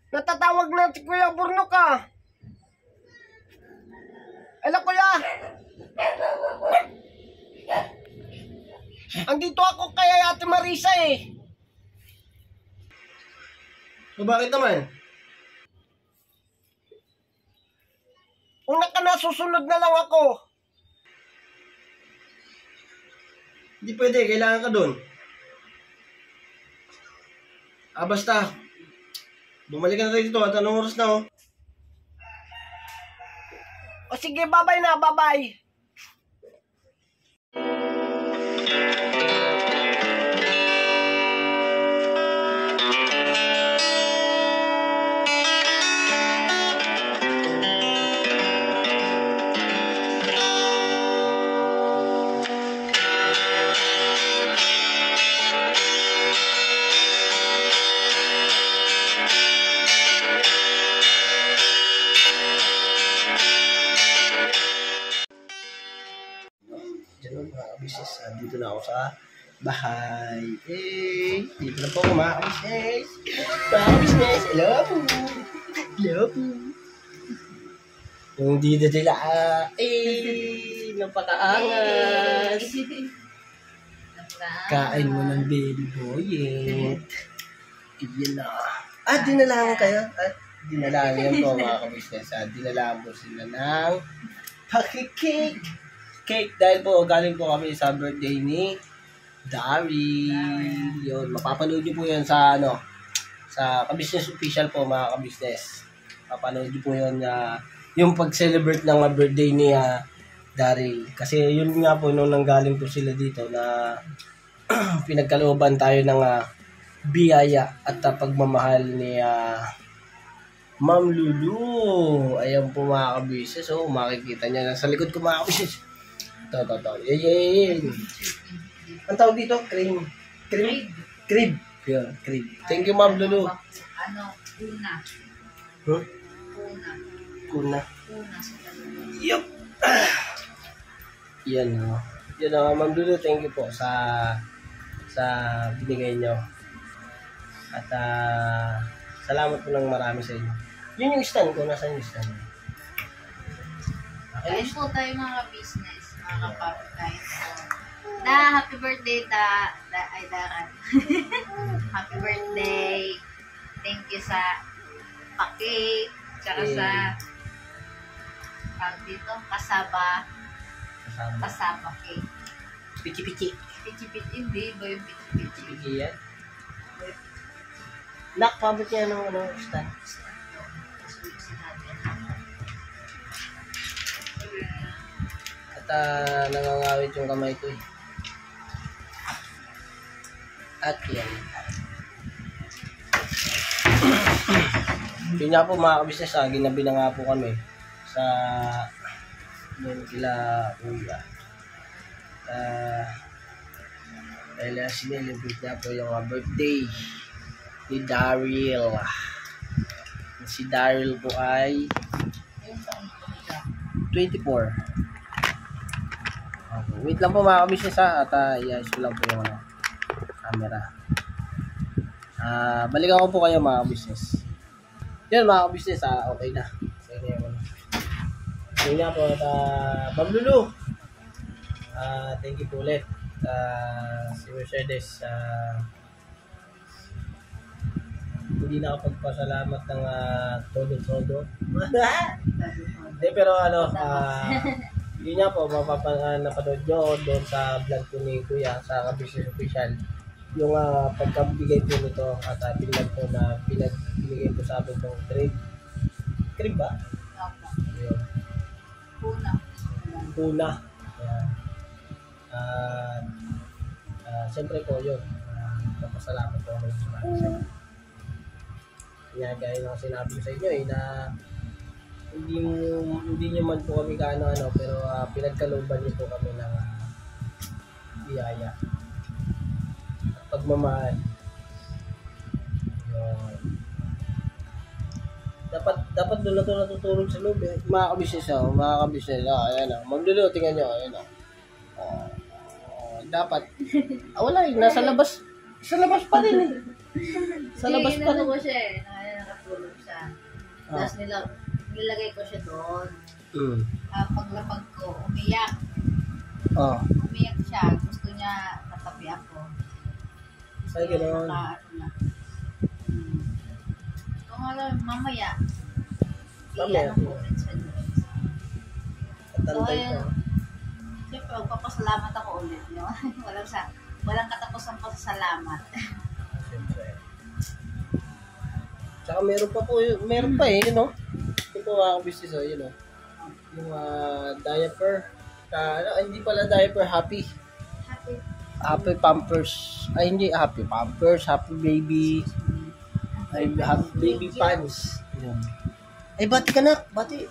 Natatawag na si Kuya Burnok ah. Hello Kuya. Andito ako kay Ate Marisa eh. So bakit naman? Una ka na, susunod na lang ako. Hindi pwede, kailangan ka dun. Basta. Bumalik ka na tayo dito at anong oras na oh. O sige, bye-bye na, bye-bye. Diyan mga kabisnes, dito na ako sa bahay. Dito na po mga kabisnes. Mga kabisnes, hello po. Hello po. Yung dito nila, napakaangas. Kain mo ng baby boy, Iyan na. Dinalaan kayo? Dinalaan yan po mga kabisnes. Dinalaan po sila ng pakikik. Cake dahil po galing po kami sa birthday ni Daryl. Yun, mapapanood niyo po 'yan sa sa Kabisnes Official po mga kabisnes. Mapapanood niyo po 'yon yung pag-celebrate ng birthday ni Daryl. Kasi yun nga po nung nanggaling po sila dito na pinagkalooban tayo ng biyaya at pagmamahal ni Ma'am Lulu. Ayan po mga kabisnes. So makikita niya sa likod ko mga kabisnes. Ito. Yan. Ang tawag dito? Crib. Yeah, crib. Thank you, Ma'am Lulu. Kuna. Huh? Kuna. Yup. Yan o. Yan o, Ma'am Lulu. Thank you po sa binigay nyo. At salamat po ng marami sa inyo. Yun yung stand ko. Nasaan yung stand? Kain po tayo mga business. Mga kapapagkain po. Happy birthday, Daran. Happy birthday. Thank you sa pa-cake. Tsaka sa dito, kasaba cake. Pichi-pichi. Pichi-pichi, hindi ba yung pichi-pichi? Pichi-pichi yan? Nak, pabot niya ng stand. At nangangawit yung kamay ko eh. At yan. Yun nga po mga kabisnes, ginabi na nga po kami sa doon kila Kuya. Dahil sinelebrate niya po yung birthday ni Daryl. Si Daryl po ay 24. Wait lang po mga kabisnes at i-ayos ko lang po yung camera. Balikan ko po kayo mga kabisnes. Yan mga kabisnes, okay na. So nga po at Ma'am Lulu, thank you po ulit. Si Mercedes hindi nakapagpasalamat ng todo-todo. Hindi, pero yun nga po, napanood nyo doon sa vlog ko ni Kuya sa Kabisnes Official. Yung pagkabigay po nito at pinag po na binigay po sa amin itong crib. Crib ba? Ayun. Kuna. Ayan. Siyempre po yun. Napasalamat po ako sa mga. Kaya gaya ng sinabi ko sa inyo na hindi nyo man po kami kaano pero pinagkalooban niyo po kami ng biyaya at pagmamahal. Dapat doon na ito natutulog sa loob mga kabisnes ayan Ma'am Lulu, tingnan nyo ayan dapat wala nasa labas pa rin sa labas pa rin siya nakatulog Tapos nilagay ko siya doon. Mm. Paglapag ko, umiyak. Oh. Umiyak siya. Gusto niya natabi ako. Ay, gano'n. Ano na. Kung alam, mamaya. Mamaya. Ano ko ulit siya doon. So, Katantay ayun. ko. Siyempre, magpapasalamat ako ulit. No? walang katapos ang pasasalamat. Siyempre. Tsaka meron pa eh, you know. Ito po mga business, oh, you know. Yung diaper. Hindi pala diaper, happy. Happy Pampers. Ay, hindi. Happy Pampers, Happy Baby. Ay, Happy Baby Pants. Yun. Ay, bati ka na. Bati.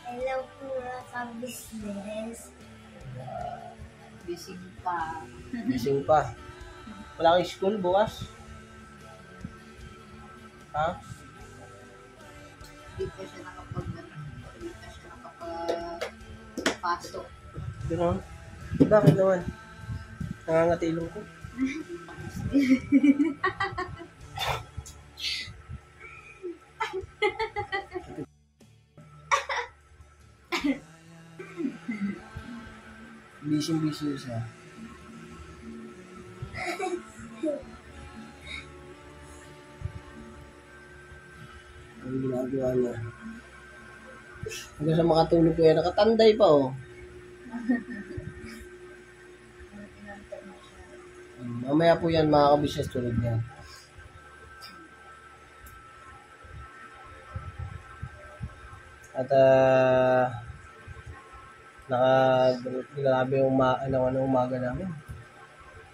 Hello po sa business. Busy pa. Gising pa. Wala kang school bukas? Ha? Hindi pa siya nakapagpasok. Gano'n? Bakit naman? Nangangatilong ko. Busy siya. Ang ginagawa niya. Hanggang sa makatulog ko yan, nakatanday pa oh. Mamaya po yan mga kabisnes tulog niya. At grabe yung umaga namin.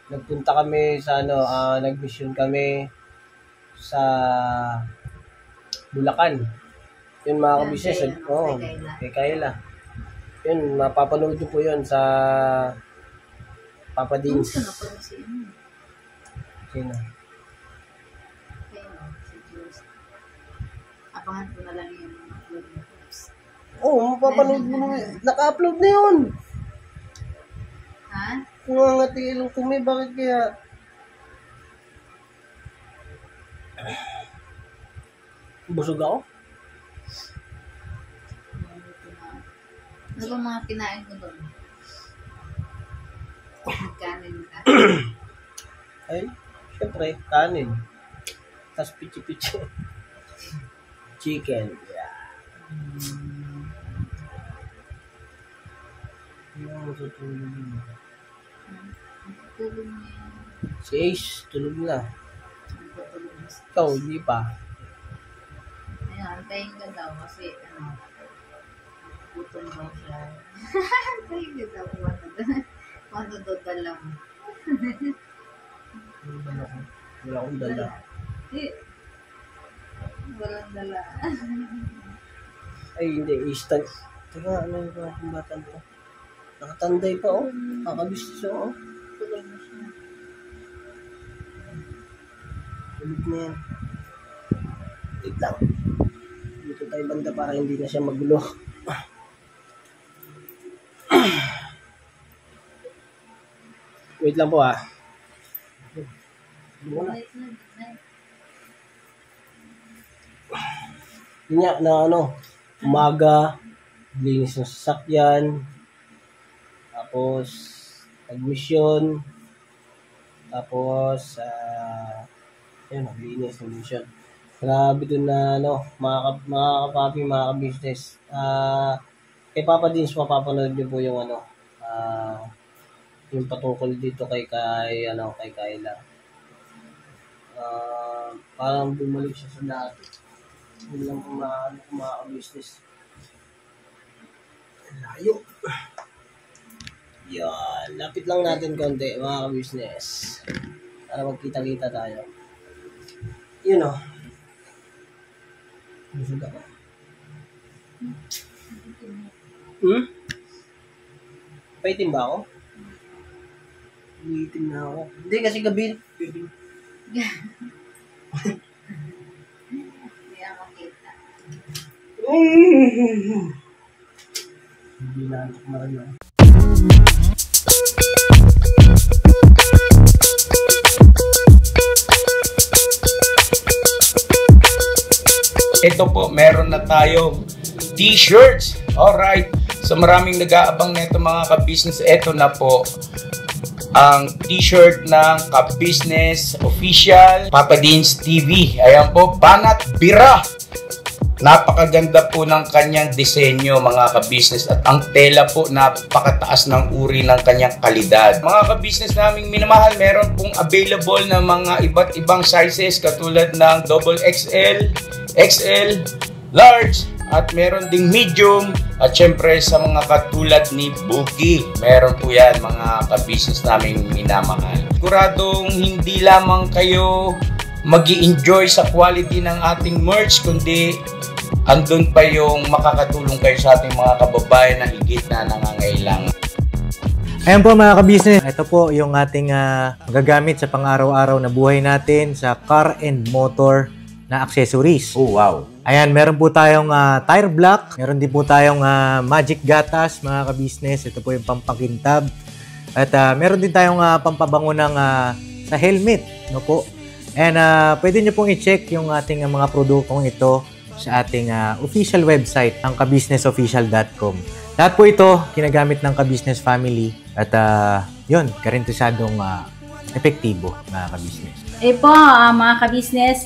Nagpunta kami sa nag-mission kami sa Bulacan. Yun mga kabisnes, kay Kayla. Yun, mapapanood nyo po yun sa Papa Dins. Sino? Abangan ko na lang yung upload mo. Mapapanood mo. Naka-upload na yun. Ha? Kung ang natilong kumi, bakit kaya? Busog ako? Ano ba mga kinain mo doon? Kanin ka? Ay, syempre, kanin. Tapos pichi-pichi. Chicken. Yeah. Yung matutulog yun. Tulog mo yan. Si Ace, tulog na. Tulog mo. Ikaw, hindi pa. Ayun, antayin ka daw kasi gutom daw siya. Antayin ka daw. Ano daw dala mo? Wala akong dala. Walang dala. Ay, hindi. Instant. Teka, ano yung mga kumbatan to? Nakatanday pa, oh. Kakabistis, oh. Tulog mo siya. Tulog na yan. Wait lang. Dito tayo banda para hindi na siya magulo. Wait lang po, ah. Yun nga, umaga, linis ng sasakyan, tapos, admission, tapos, linis ng mission. Grabe dun na, mga kapapi, mga ka-business. Kay Papa Dins, mapapanood niyo po yung yung patungkol dito kay Kayla. Parang bumalik siya sa dati. Hindi lang po mga business. Layo. Yan. Lapit lang natin konti, mga business. Para magkita-kita tayo. Yun o. Busog ako. Paitim ba ako? Umiitim na ako. Hindi kasi gabi. Hindi ako makita. Hindi na ako marami. ito po, meron na tayong t-shirts. Alright. So maraming nag-aabang nito mga ka-business. Ito na po ang t-shirt ng ka-business official Papa Dean's TV. Ayan po, Banat Bira. Napakaganda po ng kanyang disenyo mga ka-business at ang tela po napakataas ng uri ng kanyang kalidad. Mga ka-business naming minamahal, meron pong available na mga iba't ibang sizes katulad ng XXL, XL, large at meron ding medium at syempre sa mga katulad ni Buki. Meron po yan mga ka-business naming minamahal. Siguradong hindi lamang kayo mag-i-enjoy sa quality ng ating merch kundi andun pa yung makakatulong kayo sa ating mga kababayan na higit na nangangailangan. Ayan po mga ka-business, ito po yung ating magagamit sa pang-araw-araw na buhay natin sa car and motor na accessories. Oh wow! Ayan, meron po tayong tire block, meron din po tayong magic gatas mga ka-business. Ito po yung pampakintab. At meron din tayong pampabango ng sa helmet, no po. And pwede nyo pong i-check yung ating mga produktong ito sa ating official website, ang kabusinessofficial.com. Lahat po ito ginagamit ng ka-business family at yun, karintisadong epektibo mga ka-business. Po, mga ka-business,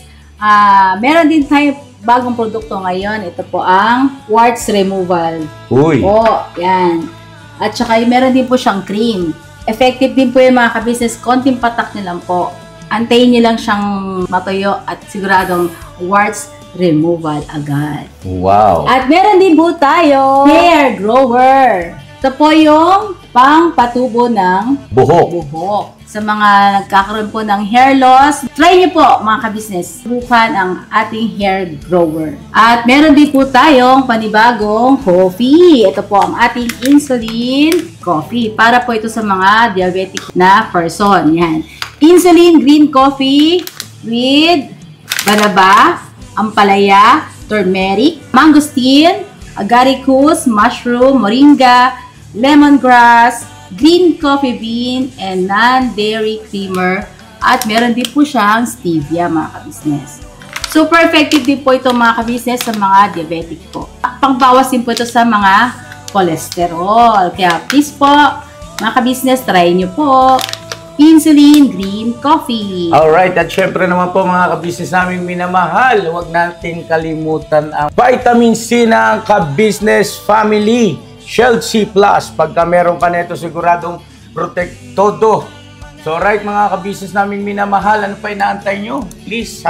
meron din tayo bagong produkto ngayon. Ito po ang warts removal. Uy! Po, yan. At saka meron din po siyang cream. Effective din po yung mga ka-business. Konting patak nyo lang po. Antayin nyo lang siyang matuyo at siguradong warts removal agad. Wow! At meron din po tayo hair grower. Ito po yung pang-patubo ng buhok. Sa mga nagkakaroon po ng hair loss, try nyo po mga ka-business. Subukan ang ating hair grower. At meron din po tayong panibagong coffee. Ito po ang ating insulin coffee. Para po ito sa mga diabetic na person. Yan. Insulin green coffee with banaba, ampalaya, turmeric, mangosteen, agaricus, mushroom, moringa, lemongrass, green coffee bean, and non-dairy creamer. At meron din po siyang stevia mga ka-business. Super effective din po ito mga ka-business sa mga diabetic po. Pangbawas din po ito sa mga cholesterol. Kaya please po, mga ka-business, try nyo po insulin green coffee. Alright, at syempre naman po mga ka-business naming minamahal, huwag natin kalimutan ang vitamin C ng ka-business family. Shield C+. Pagka meron ka nito, siguradong protect todo. So alright mga ka-business naming minamahal, ano pa inaantay nyo? Please,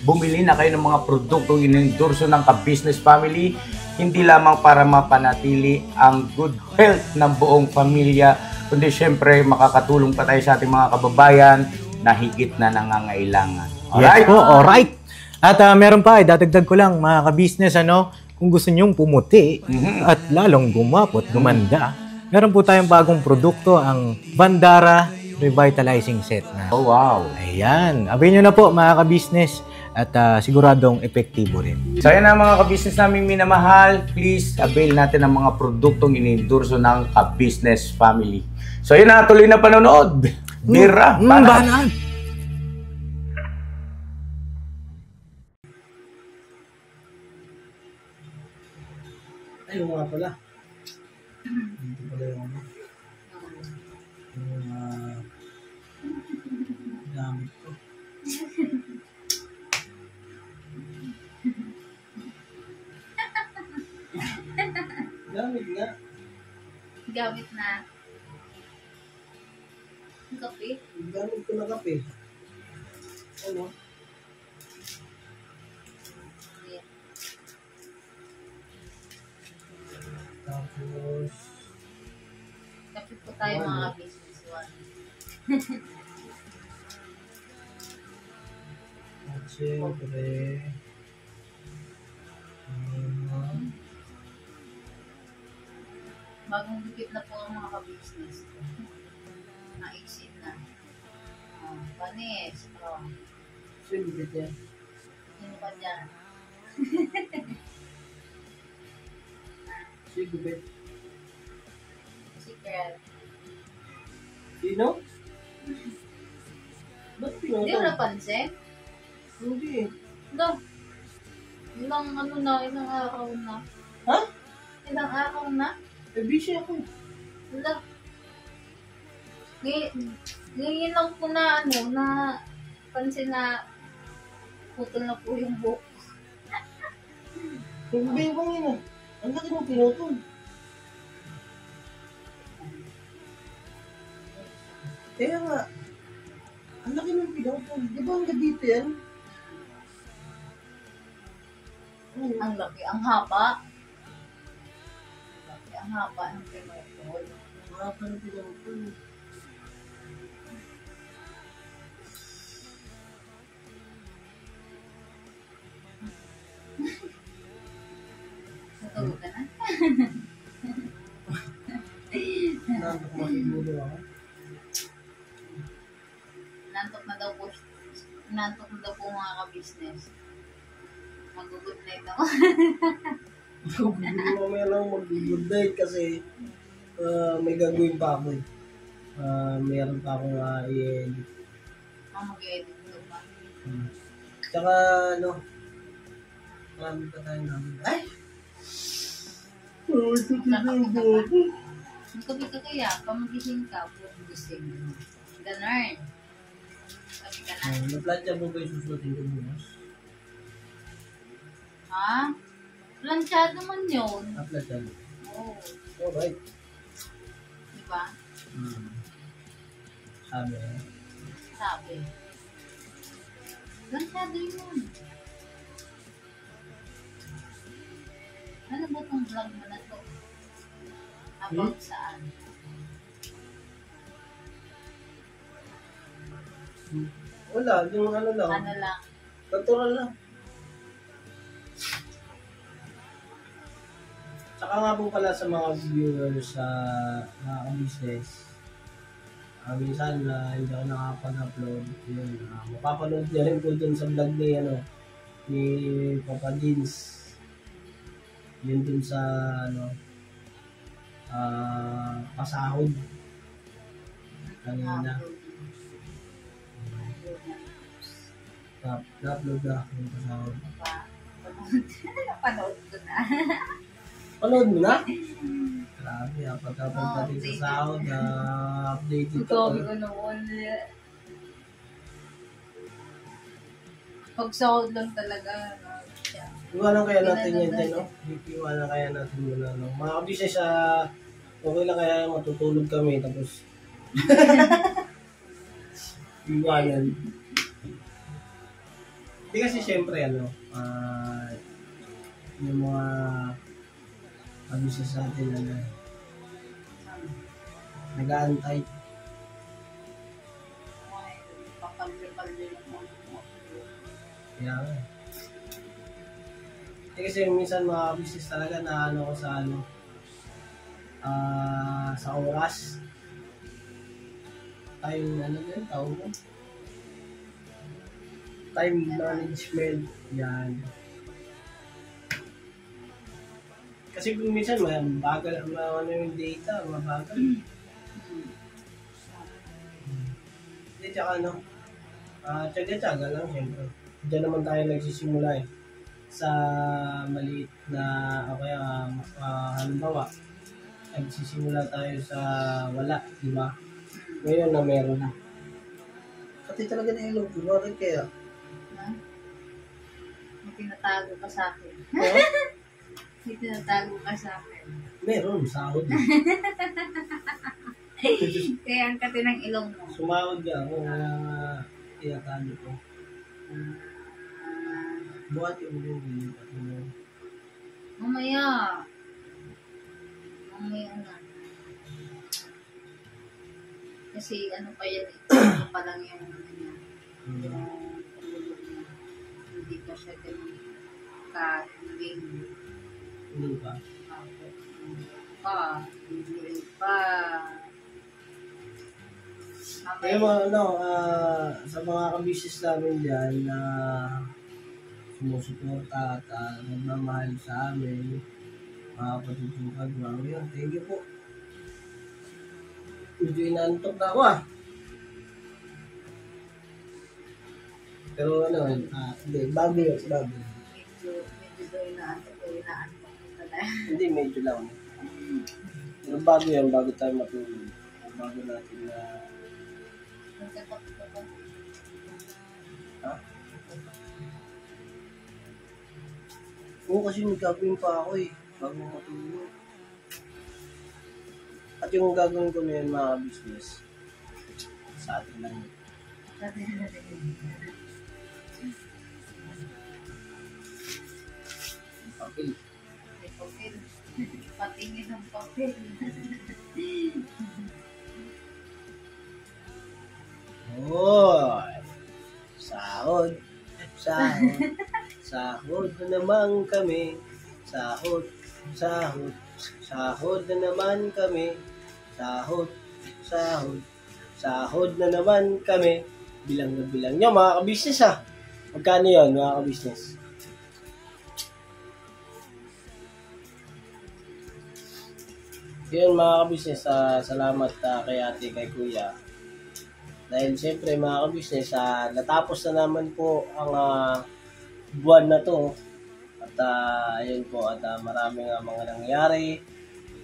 bumili na kayo ng mga produktong inendorso ng ka-business family. Hindi lamang para mapanatili ang good health ng buong pamilya, kundi syempre makakatulong pa tayo sa ating mga kababayan na higit na nangangailangan. Alright? Yes po, alright. At meron pa, dadagdag ko lang mga ka-business, kung gusto nyong pumuti at lalong gumapot, gumanda, meron po tayong bagong produkto, ang Bandara Revitalizing Set. Oh wow! Ayan, abay nyo na po mga ka-business at siguradong epektibo rin. So yan na mga ka-business naming minamahal, please avail natin ang mga produktong inendorso ng ka-business family. So yun na, tuloy na panonood. Bira, Banat! Ay, nga pala. Ito pala yung gamit ko. Gamit nga. Gamit na. Kape? Gamit ko na kape. Ano? Yeah. Tapos, Kape po tayo mga business one. at syempre, Bagong dikit na po ang mga ka-business. Naisip na. Panis. sige yan. Sino pa dyan? Sige, bet. Secret. Sino? Ba't Hindi mo pinatang? napansin? Hindi. Ito. Ilang araw na. Ha? Ilang araw na? Busy ako. Wala. Ngayon lang po na pansin na putol na po yung buhok. Sabihin ko ngayon, ang laki ng pinutol. Kaya nga, ang laki ng pinutol. Di ba ang dito yan? Ang laki, ang haba. Ang haba ng pinutol. Mga pa ng pinutol. Natulog ka na? Nantok mo siguro ako. Nantok na daw po mga ka-business. Mag-good night ako. Hindi mo mamaya lang mag-good night kasi may gagawin pa ako eh. Mayroon pa akong i-edit. Mag-edit ko pa. Tsaka marami pa tayo namin. Ay! Ay, Ang gabi ka kaya, pamagising ka, puro gising. Ganon. Sabi ka na. Na-plancha mo ba yung susutin ko bukas? Ha? Planchado man yun. Na-plancha mo? Oo. Alright. Diba? Sabi eh. Sabi. Planchado yun. Ano ba itong vlog mo na to? About saan? Wala, yung ano lang. Ano lang? Natural lang. Tsaka nga po pala sa mga viewers sa mga business. Minsan hindi ako nakapag-upload. Yun, mapapanood niya rin po dun sa vlog ni Papa Jeans. Yun dun sa pasahod. Kanina. Na-upload na ako yung pasahod. Napanood ko na. Panood mo na? Grabe, pagkapunta din sa sahod, updated ka Sabi pa. ko noon. Pag sahod lang talaga. Iwanan kaya natin yan dyan, no? Iwanan kaya natin yun, no? Mga kabisnes, okay lang kaya matutulog kami, tapos iwanan. Hindi kasi syempre, yung mga kabisnes natin, nag-aantay. Papalyo-palyo lang mo. Kaya nga. Kasi minsan mga business talaga na ko sa sa oras. Tawag mo? Time management. Yan. Kasi minsan mabagal yung data, mabagal. Hindi, tsaka tsaga-tsaga lang siyempre. Diyan naman tayo nagsisimula eh. Sa maliit na halimbawa nagsisimula tayo sa wala, di ba? Ngayon na meron na. Pati talaga na ilog, bakit kaya? Ha? May tinatago ka sa akin. Oh? May tinatago ka sa akin. Meron, sahod. Kaya ang kati ng ilong mo. Sumahod ka ako na tinatago ko. Buhat yung ilog. Mamaya. Mamaya na. Kasi ano pa yan, ito pa lang yung niya. Yung tulog niya. Hindi ka siya ganun ka-living. Hindi pa. Hindi pa. Kaya sa mga kabisnes namin dyan na sumusuporta at nagmamahal sa amin, mga patutupad mga yun. Thank you po. Medyo inaantok na ako Pero hindi, bago yun, bago. Medyo Kailangan po talaga. Hindi, medyo lang. Pero bago yan, bago tayo matulog. Bago natin na... Ha? Oo, kasi may gagawin pa ako eh. Bago matulog. At yung gagawin ko na yun, mga business, sa atin lang. Okay. May papel. Patingin ng papel. Hoy! Sahod! Sahod! Sahod na naman kami. Sahod! Sahod! Sahod na naman kami. Sahod! Sahod! Sahod na naman kami. Bilang na bilang nyo, mga kabisnes ha. Magkano yun, mga kabisnes? Yun, mga kabisnes, salamat kay ate, kay kuya. Dahil siyempre, mga kabisnes, natapos na naman po ang buwan na to. At ayun po, at maraming mga nangyari,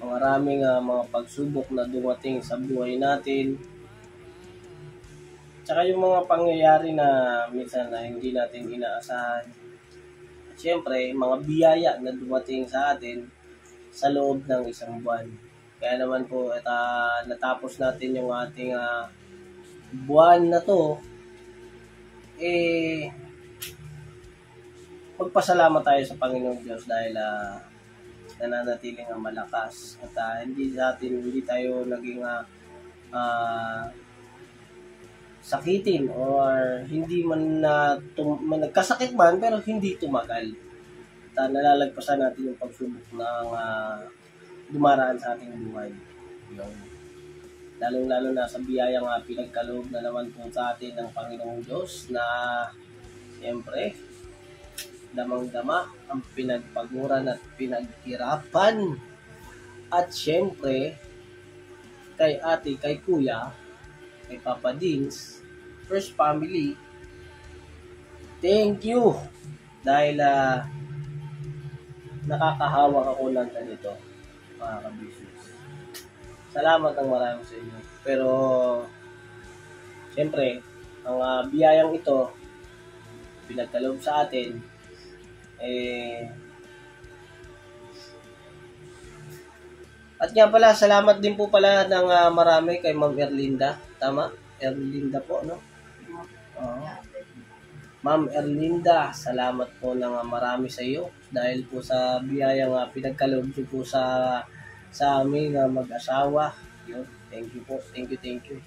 maraming mga pagsubok na dumating sa buhay natin. Tsaka yung mga pangyayari na minsan na hindi natin inaasahan. At siyempre, mga biyaya na dumating sa atin sa loob ng isang buwan. Kaya naman po, at natapos natin yung ating buwan na to, magpasalamat tayo sa Panginoong Diyos dahil nananatiling malakas at hindi tayo naging sakitin or hindi man nagkasakit man pero hindi tumagal. At nalalagpasan natin yung pagsubok ng dumaraan sa ating buhay. Lalong-lalo na sa biyayang pinagkaloob na naman po sa atin ng Panginoong Diyos na siyempre damang-dama ang pinagpaguran at pinaghirapan. At siyempre kay ate, kay kuya, kay Papa Dins, First Family, thank you dahil nakakahawak ako ng ganito, mga ka-business. Salamat ng marami sa inyo. Pero siyempre ang biyayang ito pinagkaloob sa atin at nga pala, salamat din po pala ng marami kay Ma'am Erlinda. Tama? Erlinda po, no? Ma'am Erlinda, salamat po ng marami sa iyo dahil po sa biyayang pinagkaloob niyo po sa amin mag-asawa. Yun. Thank you po. Thank you. Thank you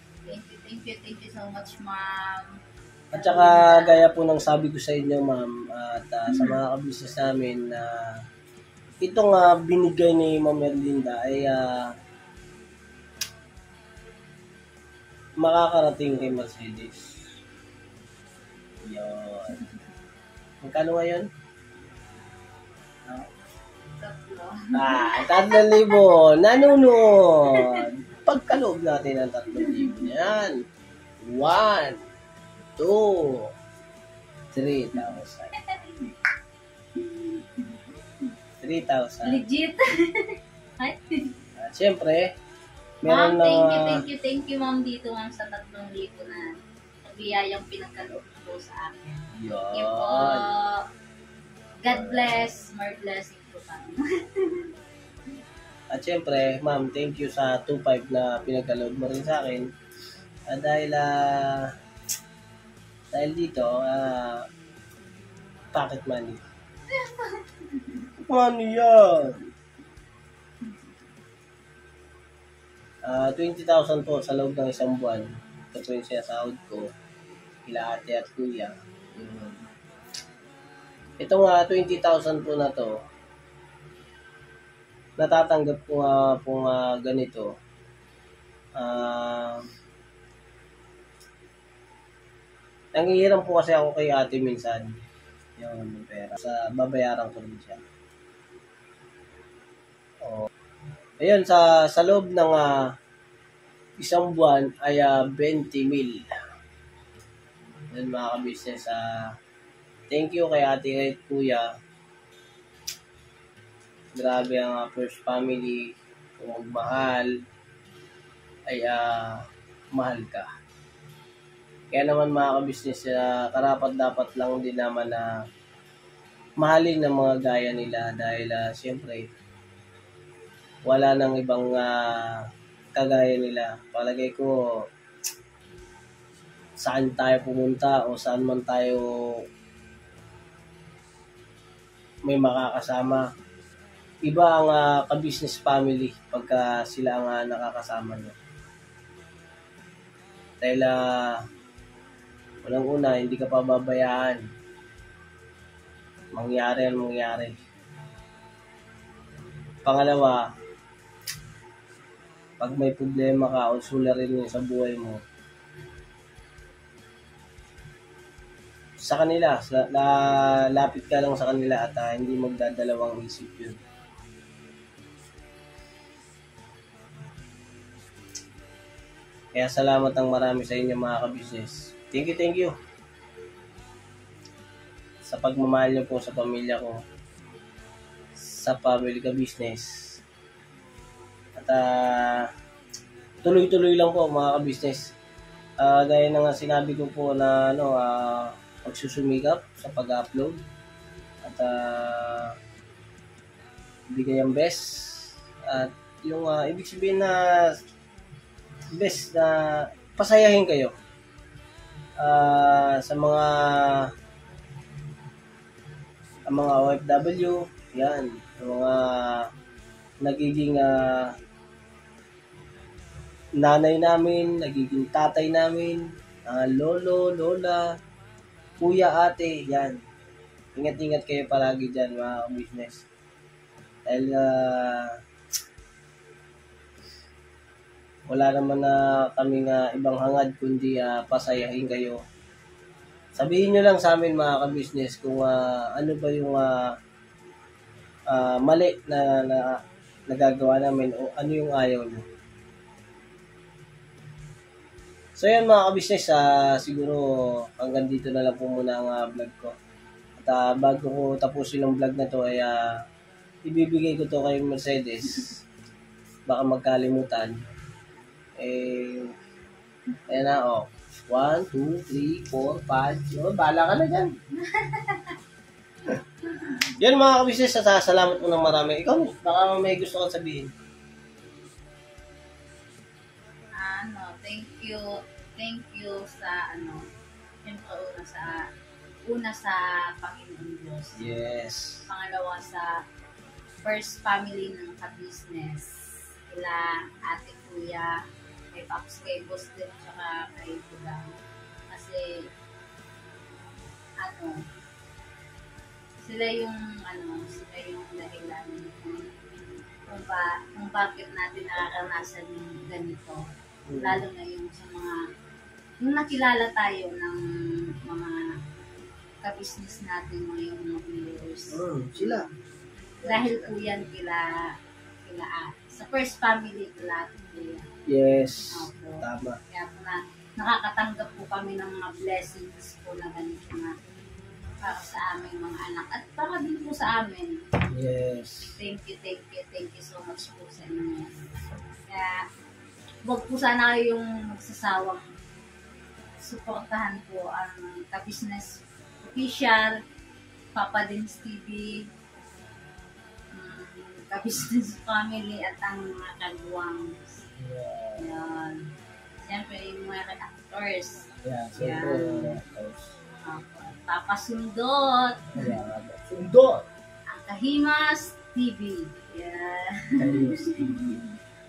so much, ma'am. At saka, gaya po ng sabi ko sa inyo, ma'am, at sa mga ka-business namin, itong binigay ni Ma'am Erlinda ay makakarating kay Mercedes. Yun. Magkano ngayon? 3,000. Nanunod. Pagkaloob natin ang 3,000 yan. 1, 2, 3,000. 3,000. Legit. At syempre, Ma'am, meron thank you, ma'am, dito, ma'am, sa 3,000 na biyayang pinagkaloob po sa akin. Thank you po. God bless. More blessing po kami. At syempre, ma'am, thank you sa 2,500 na pinagkaloob mo rin sa akin. Dahil dito, pocket money. Ano yan? 20,000 po sa loob ng isang buwan. Ito po yung sinasahod ko. Kila ate at kuya. Itong 20,000 po na to, natatanggap ko po ganito. Nangihiram po kasi ako kay ate minsan. Yung pera. Babayaran ko rin siya. Ayun, sa loob ng isang buwan ay 20,000. Ayun, mga ka-business. Thank you kay ate, kay kuya. grabe ang first family. Kung magmahal, ay mahal ka. Kaya naman mga ka-business, karapat dapat lang din naman na mahalin ng mga gaya nila dahil siyempre wala nang ibang kagaya nila. Palagay ko saan tayo pumunta o saan man tayo may makakasama. Iba ang ka-business family pagka sila ang nakakasama nyo. Dahil unang-una, hindi ka pababayaan. Mangyari ang mangyari. Pangalawa, pag may problema ka o suliranin sa buhay mo, sa kanila, lapit ka lang sa kanila at hindi magdadalawang isip yun. Kaya salamat ang marami sa inyo mga ka-business. Thank you. Sa pagmamahal niyo po sa pamilya ko, sa family ka-business. At tuloy-tuloy lang po mga ka-business. Gaya na nga sinabi ko po na pagsusumikap sa pag-upload at bigay ang best at yung ibig sabihin na best na pasayahin kayo sa mga OFW, yan, mga nagiging nanay namin, nagiging tatay namin, lolo, lola, kuya, ate, yan. Ingat-ingat kayo palagi dyan mga business. Dahil wala naman na kaming ibang hangad kundi pasayahin kayo. Sabihin nyo lang sa amin mga ka-business kung ano ba yung mali na nagagawa namin o ano yung ayaw nyo. So yan mga ka-business, siguro hanggang dito na lang po muna ang vlog ko. At bago ko tapusin ang vlog na to ay ibibigay ko to kay Mercedes. Baka magkalimutan. Ayan na, 1, 2, 3, 4, 5. Bahala ka na dyan. Yan mga ka-business, salamat mo ng marami. Ikaw, baka may gusto kang sabihin. Thank you sa siyempre una sa Panginoon Diyos. Yes. Pangalawa sa first family ng ka-business. Kila ate, kuya, kay Paps, kay Boss din, tsaka kay Budang. Kasi, sila yung dahilan kung bakit natin nakakanasan yung ganito. Lalo na yung sa yung nakilala tayo ng mga ka-business natin ngayong mga viewers. Sila. Dahil po yan kila sa first family kila ate kuya. Yes. Opo. Tama. Kaya po nakakatanggap po kami ng mga blessings po na ganito na para sa aming mga anak at para din po sa amin. Yes. Thank you so much po sa inyo. Kaya huwag po sana kayong magsasawang suportahan po ang ka-business official, Papa Dins TV, ka-business family at ang mga kagwang. Yan. Siyempre yung mga actors. Siyempre. Papa Sundot. Sundot. Ang Kahimas TV. Yan.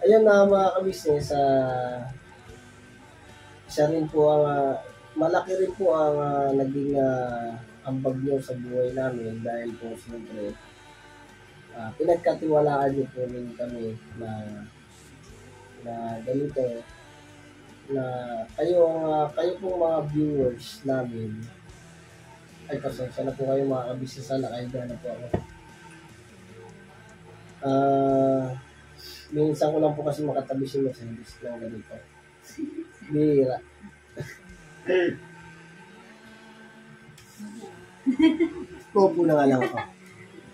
Ayun na mga ka-business, isa rin po ang malaki rin po ang naging ambag nyo sa buhay namin dahil po siyempre pinagkatiwalaan nyo po rin kami na ganito na kayo pong mga viewers namin ay pasensya na po kayo mga ka-business, nakahiga na po ako. Minsan ko lang po kasi makatabi si Mercedes lang ganito. Bira. Popo na nga lang ako.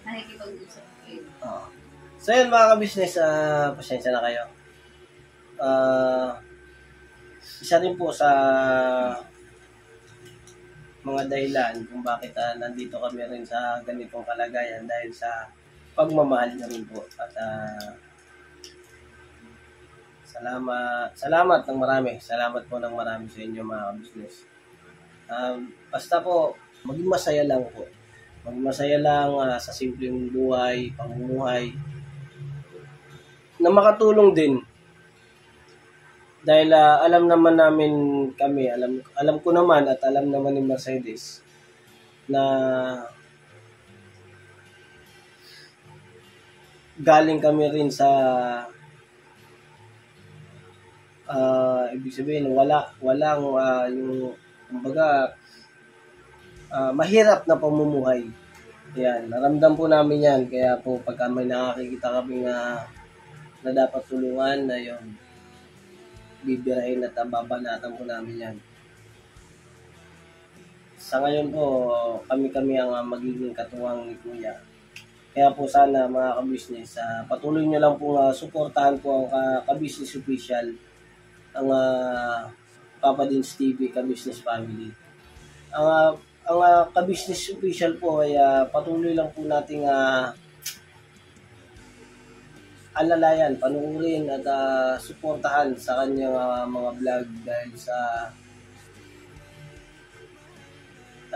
Nakikipag-usap kayo. Oo. So yan mga ka-business, pasensya na kayo. Isa rin po sa mga dahilan kung bakit nandito kami rin sa ganitong kalagayan dahil sa pagmamahal na rin po. At salamat ng marami. Salamat po ng marami sa inyo mga ka-business. Basta po, maging masaya lang po. Maging masaya lang sa simpleng buhay, pamumuhay, na makatulong din. Dahil alam naman namin kami, alam ko naman at alam naman ni Mercedes na galing kami rin sa ibig sabihin walang yung kumbaga mahirap na pamumuhay. Yan, naramdam po namin yan. Kaya po pagka may nakakikita kami na dapat tulungan na yun, bibirahin at babanatan po namin yan. Sa ngayon po, kami ang magiging katuwang ni Kuya. Kaya po sana mga ka-business, patuloy nyo lang po suportahan po ang ka-business official, ang Papa Dins TV ka-business family. Ang ka-business official po ay patuloy lang po nating alalayan, panuurin at suportahan sa kanyang mga vlog dahil sa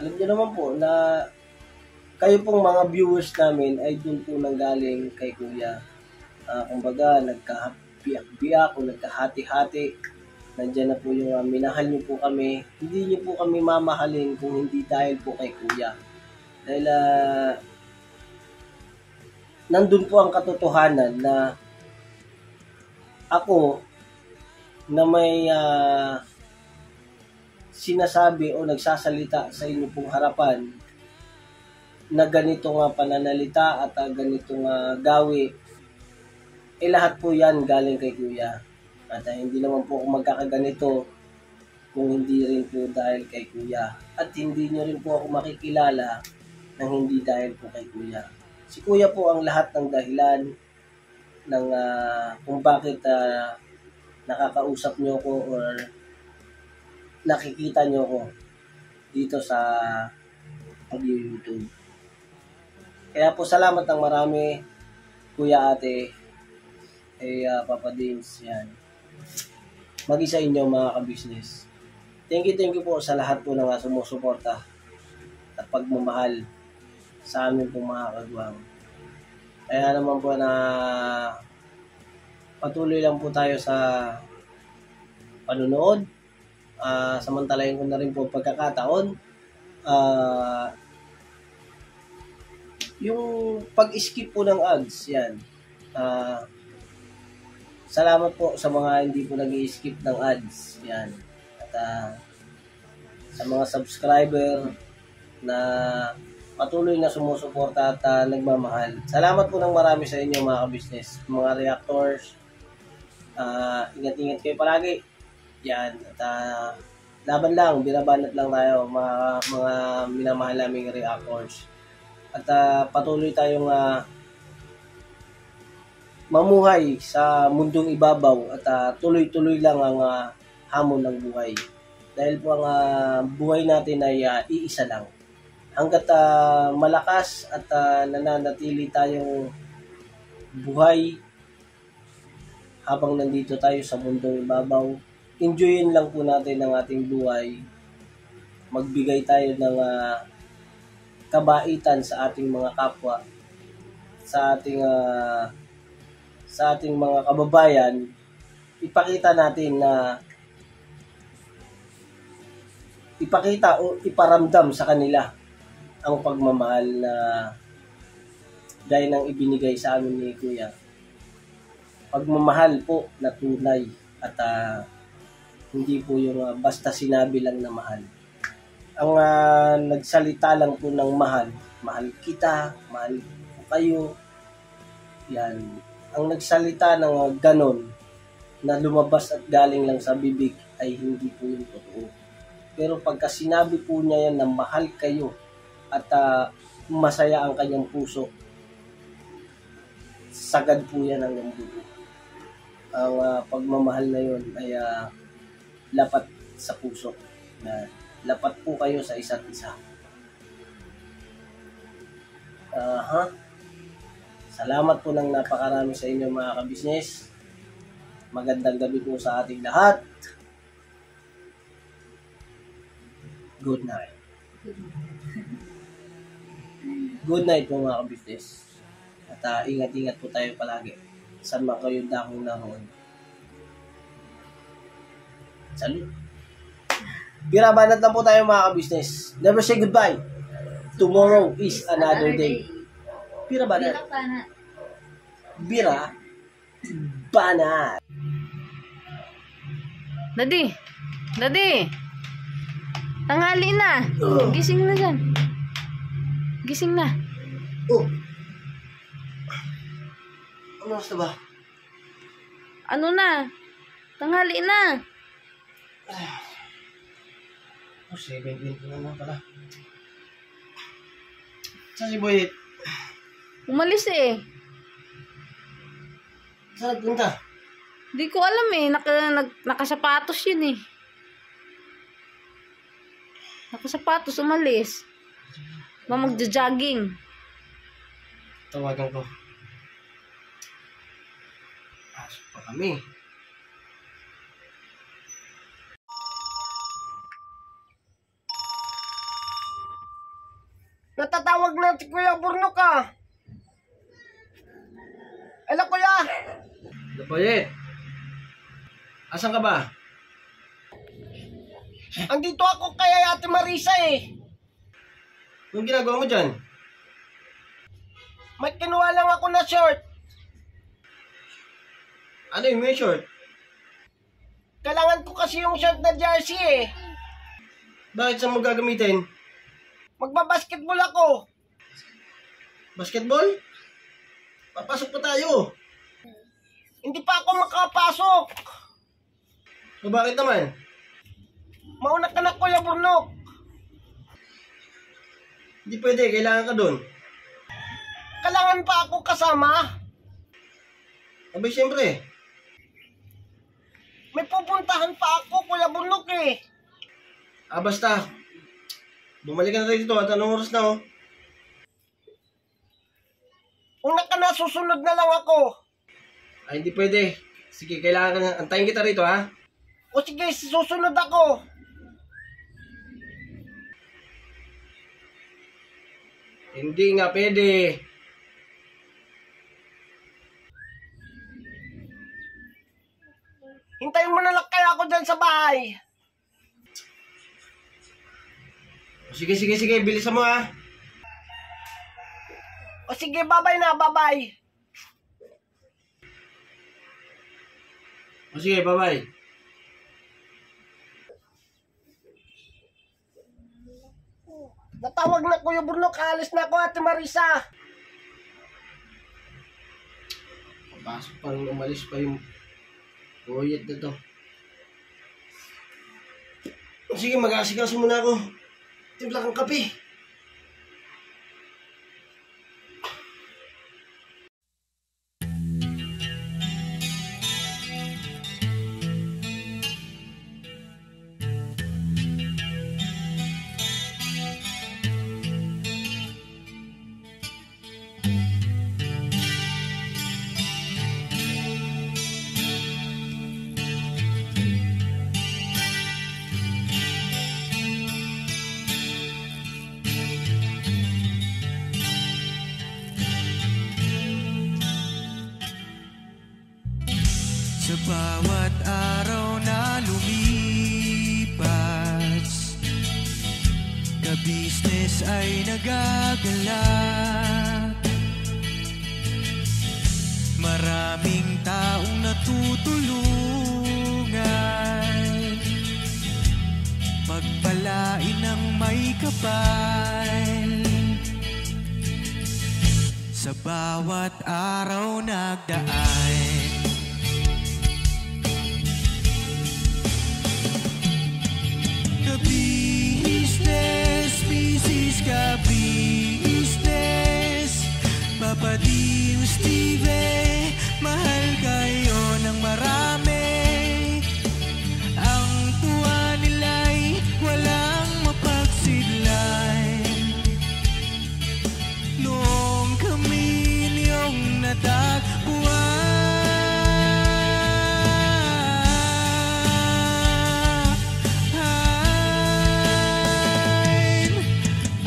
alam niyo naman po na kayo pong mga viewers namin ay doon po nanggaling kay Kuya. Kumbaga nagkabiyak o nagkahati-hati. Nandiyan na po yung minahal niyo po kami. Hindi niyo po kami mamahalin kung hindi dahil po kay Kuya. Dahil nandun po ang katotohanan na ako na may sinasabi o nagsasalita sa inyo pong harapan na ganito nga pananalita at ganito nga gawi, lahat po yan galing kay Kuya. At hindi naman po ako magkakaganito kung hindi rin po dahil kay Kuya. At hindi nyo rin po ako makikilala nang hindi dahil po kay Kuya. Si Kuya po ang lahat ng dahilan ng kung bakit nakakausap nyo ko or nakikita nyo ko dito sa pag-YouTube. Kaya po salamat ng marami, Kuya, Ate, Papa Dins, yan. Mag-isa inyo mga ka-business. Thank you po sa lahat po ng sumusuporta at pagmamahal sa amin pong mga kagwang. Kaya naman po na patuloy lang po tayo sa panunood. Samantalahin ko na rin po pagkakataon. Yung pag-skip po ng ads, yan. Salamat po sa mga hindi po nag-i-skip ng ads. Yan. At sa mga subscriber na patuloy na sumusuporta at nagmamahal. Salamat po ng marami sa inyo mga ka-business, mga reactors. Ingat-ingat kayo palagi. Yan. At laban lang, binabanat lang tayo mga minamahal naming reactors. At patuloy tayong mamuhay sa mundong ibabaw at tuloy-tuloy lang ang hamon ng buhay. Dahil po ang buhay natin ay iisa lang. Hanggat malakas at nananatili tayong buhay habang nandito tayo sa mundong ibabaw, enjoyin lang po natin ang ating buhay. Magbigay tayo ng kabaitan sa ating mga kapwa, sa ating mga kababayan. Ipakita natin na ipakita o iparamdam sa kanila ang pagmamahal na dahil nang ibinigay sa amin ni Kuya. Pagmamahal po na tunay at hindi po yung basta sinabi lang na mahal. Ang nagsalita lang po ng mahal, mahal kita, mahal ko kayo, yan. Ang nagsalita ng ganon na lumabas at galing lang sa bibig ay hindi po yung totoo. Pero pagka sinabi po niya yan na mahal kayo at masaya ang kanyang puso, sagad po yan hanggang dugo. Ang pagmamahal na yun ay lapat sa puso. Na lapat po kayo sa isa't isa. Salamat po ng napakarami sa inyo mga kabisnes. Magandang gabi po sa ating lahat. Good night. Good night po mga kabisnes. At ingat-ingat po tayo palagi. Saan man kayo dakong naroon. Salud. Birabanat lang po tayo mga kabisnes. Never say goodbye. Tomorrow is another day. Birabanat. Bira banat. Daddy, tanghali na. Gising na dyan. Gising na. Oh. Ano oras na ba? Ano na? Tanghali na. 7:20 na naman pala. Saan si Boyet? Umalis eh. Saan punta? Di ko alam eh. Nakasapatos yun eh. Nakasapatos, umalis. Magja-jogging. Tawagan ko. Pasok pa kami. Natatawag na si Kuya Burnok ka. Hello, Kuya. Hello, Boyet. Asan ka ba? Andito ako kay Ate Marisa eh. Anong ginagawa mo dyan? May kinuha lang ako na short. Ano yung may short? Kailangan ko kasi yung short na jersey eh. Bakit saan mo gagamitin? Magbabasketball ako. Basketball? Papasok pa tayo. Hindi pa ako makapasok. O bakit naman? Mauna ka na, Kuya Burnok. Hindi pwede, kailangan ka doon. Kailangan pa ako kasama? Abay, siyempre. May pupuntahan pa ako, Kuya Burnok eh. Basta. Bumalik ka na dito at anong oras na oh? Una ka na, susunod na lang ako. Ay, hindi pwede. Sige, kailangan ka na. Antayin kita rito, ha? O sige, susunod ako. Hindi nga pwede. Hintayin mo na lang kaya ako dyan sa bahay. Sige, bilisan mo ha. O sige, bye-bye na, bye-bye. O sige, bye-bye. Natawag na Kuya Burnok, alis na ako, Ate Marisa. Papasok pa rin, umalis pa yung Boyet na to. Sige, mag-aasikaso muna ako. Timpla kang kape. Sa bawat araw na lumipas, ka-business ay nagagalak. Maraming taong natutulungan, pagpalain ng may kapal. Sa bawat araw nagdaan, ka-business, papadiw Steve, mahal kayo ng marami. Ang tuwa nila'y walang mapagsidlay. Noong kami niyong natagpuan,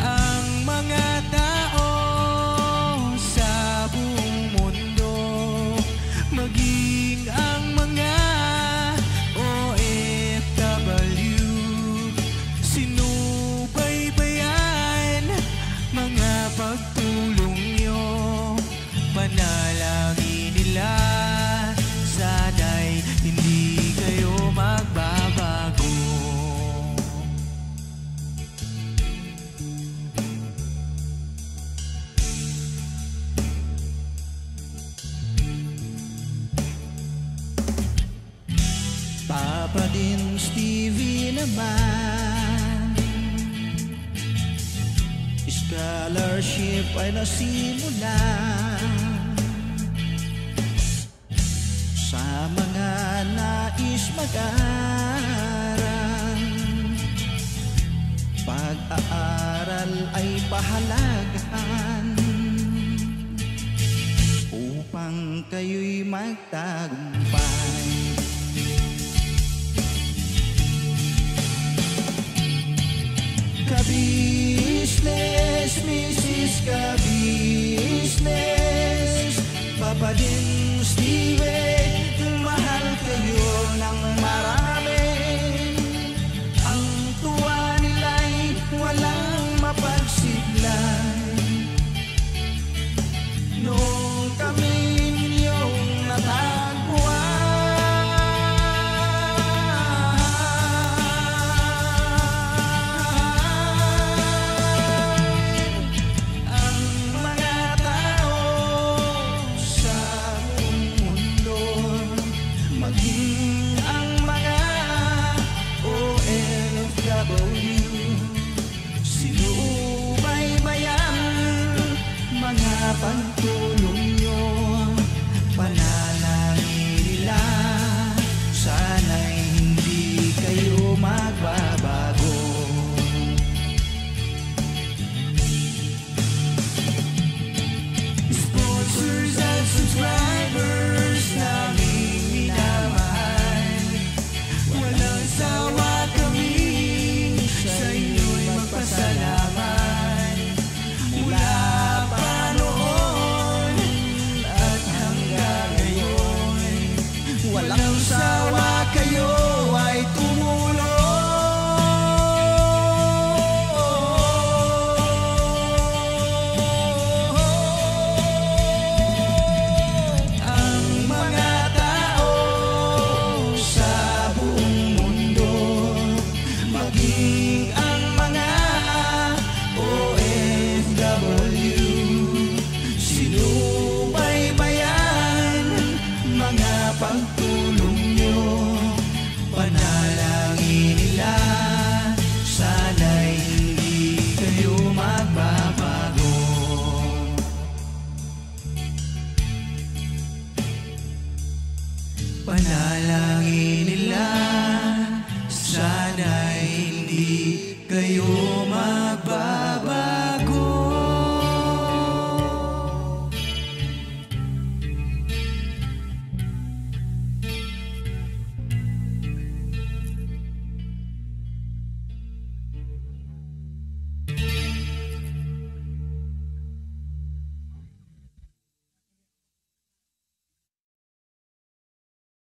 ang mga tao sa buong mundo, maging ang mga OFW, sinubaybayan mga pagtulong nyo. Panalangin nila, sana'y hindi kayo magbabago. Papa din Stevie naman, scholarship ay nasimula sa mga nais mag-aral. Pag-aaral ay pahalagahan upang kayo'y magtagumpay. Ka-business, Mrs. Ka-business, Papa din Steve, mahal kayo ng marami. Ang tuwa nila'y walang mapagsidlay. Noong kami ninyong natagpuan, pagtulong nyo, panalangin nila, sana'y hindi kayo magbabago. Sponsors at subscribers naming minamahal, walang sawa kami sa inyo'y magpasalamat. Mula walang sawa kayo ay tumulong. Ang mga tao sa buong mundo, maging ang mga OFW, sinubaybayan mga pagtulong nyo, panalangin nila, sana'y hindi kayo magbabago. Panalangin nila, sana'y hindi kayo magbabago.